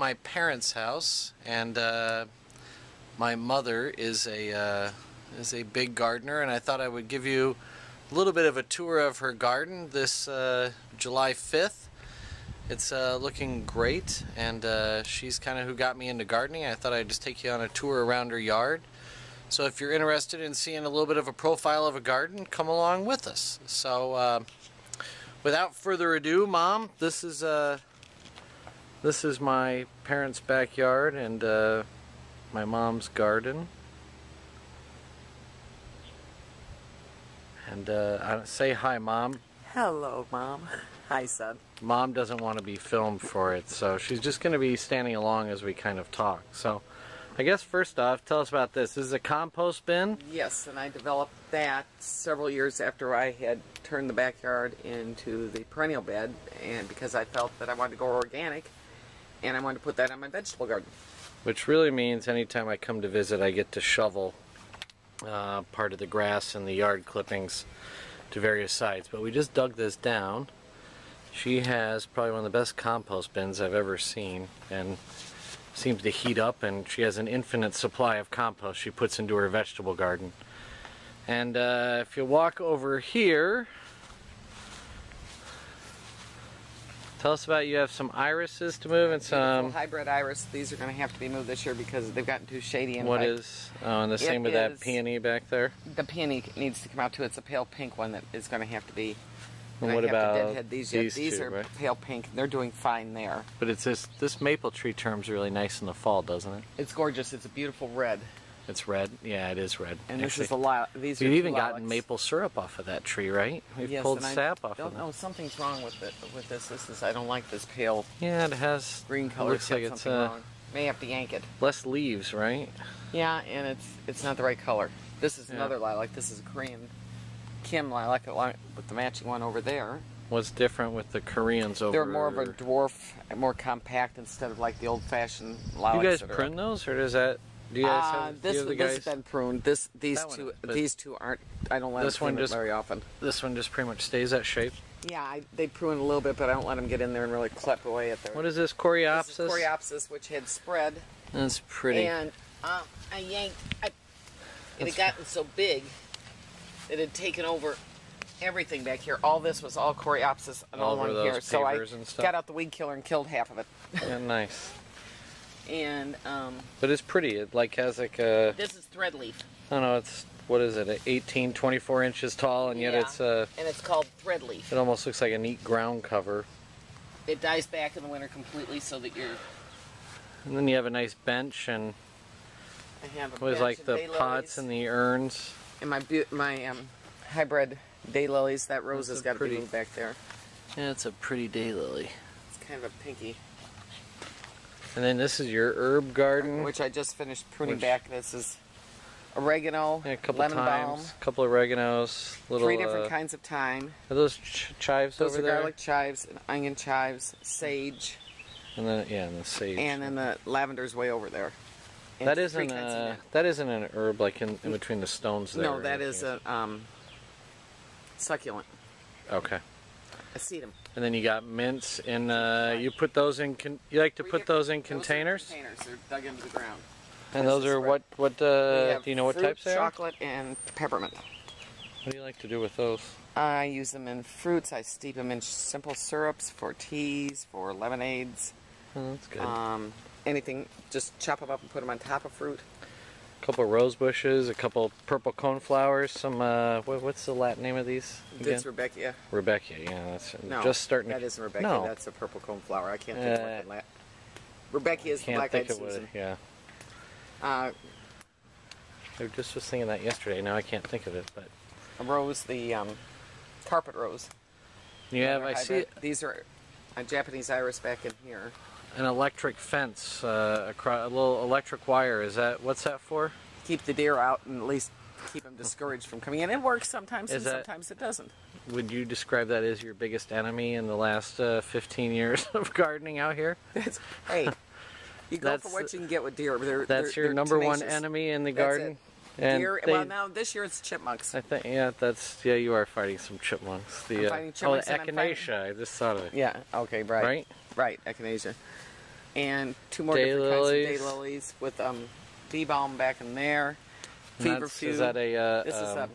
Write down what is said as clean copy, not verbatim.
my parents' house, and my mother is a big gardener, and I thought I would give you a little bit of a tour of her garden this July 5th. It's looking great, and she's kind of who got me into gardening. I thought I'd just take you on a tour around her yard. So if you're interested in seeing a little bit of a profile of a garden, come along with us. So without further ado, Mom, this is my parents' backyard and my mom's garden. And say hi, Mom. Hello, Mom. Hi, son. Mom doesn't want to be filmed for it, so she's just going to be standing along as we kind of talk. So I guess first off, tell us about this. This is a compost bin? Yes, and I developed that several years after I had turned the backyard into the perennial bed, and because I felt that I wanted to go organic, and I wanted to put that on my vegetable garden. Which really means anytime I come to visit, I get to shovel part of the grass and the yard clippings to various sites. But we just dug this down. She has probably one of the best compost bins I've ever seen, and seems to heat up, and she has an infinite supply of compost she puts into her vegetable garden. And if you walk over here, tell us about, you have some irises to move and some hybrid iris. These are going to have to be moved this year because they've gotten too shady. And what is and the same with that peony back there? The peony needs to come out too. It's a pale pink one that is going to have to be. And what about deadhead these yet. These two, are right? pale pink. They're doing fine there. But it's this maple tree turns really nice in the fall, doesn't it? It's gorgeous. It's a beautiful red. It's red. Yeah, it is red. And this is a lot. These are we've even gotten maple syrup off of that tree, right? We've pulled sap off of it. No, something's wrong with it. With this, I don't like this pale. Yeah, it has green color. Looks like it's wrong. May have to yank it. Less leaves, right? Yeah, and it's not the right color. This is another lilac. This is a Korean Kim lilac with the matching one over there. What's different with the Koreans over? They're more of a dwarf, more compact instead of like the old-fashioned lilacs. Do you guys prune those, or does that? Do you guys have this has been pruned. These two aren't. I don't let them prune it very often. This one just pretty much stays that shape. Yeah, they prune a little bit, but I don't let them get in there and really clip away at their. What is this, Coreopsis? This is Coreopsis, which had spread. That's pretty. And I yanked. It had gotten so big, it had taken over everything back here. All this was all Coreopsis and all along here. So I got out the weed killer and killed half of it. Yeah, nice. And but it's pretty. It like has like a. This is thread leaf. I don't know. It's what is it? 18, 24 inches tall, and yet it's and it's called thread leaf. It almost looks like a neat ground cover. It dies back in the winter completely, so that you're. And then you have a nice bench, and I have a what is like the pots and the urns. And my hybrid daylilies. That rose has got to be moved back there. Yeah, it's a pretty daylily. It's kind of a pinky. And then this is your herb garden, which I just finished pruning back. This is oregano, lemon balm, a couple of oreganos, 3 different kinds of thyme. Are those chives over there? Those are garlic chives and onion chives, sage. And then and the sage. And then the lavender's way over there. And that isn't an herb like in between the stones there. No, that is a succulent. Okay. A sedum. And then you got mints, and you put those in. You like to put those in containers? Containers. They're dug into the ground. And those are what? Do you know what types they are? Chocolate and peppermint. What do you like to do with those? I use them in fruits. I steep them in simple syrups for teas, for lemonades. Oh, that's good. Anything. Just chop them up and put them on top of fruit. A couple rose bushes, a couple purple coneflowers, some what's the Latin name of these again? That's Rebecca. Rebecca, yeah, that's no, just starting. That isn't Rebecca. No. That's a purple coneflower. I can't think of what the Latin. Rebecca is the black-eyed Susan. Yeah. I just was thinking that yesterday. Now I can't think of it, but a rose, the carpet rose. You have. I see. These are a Japanese iris back in here. An electric fence, a little electric wire. Is that, what's that for? Keep the deer out and at least keep them discouraged from coming in. It works sometimes and sometimes it doesn't. Would you describe that as your biggest enemy in the last 15 years of gardening out here? Hey, you go for what you can get with deer. That's your number one enemy in the garden? And deer, well, now this year it's chipmunks. I think, yeah, you are fighting some chipmunks. I'm fighting chipmunks. Echinacea, I just thought of it. Yeah, okay, right. Right, echinacea. and 2 more different kinds of daylilies with bee balm back in there. Feverfew. Is that a this is a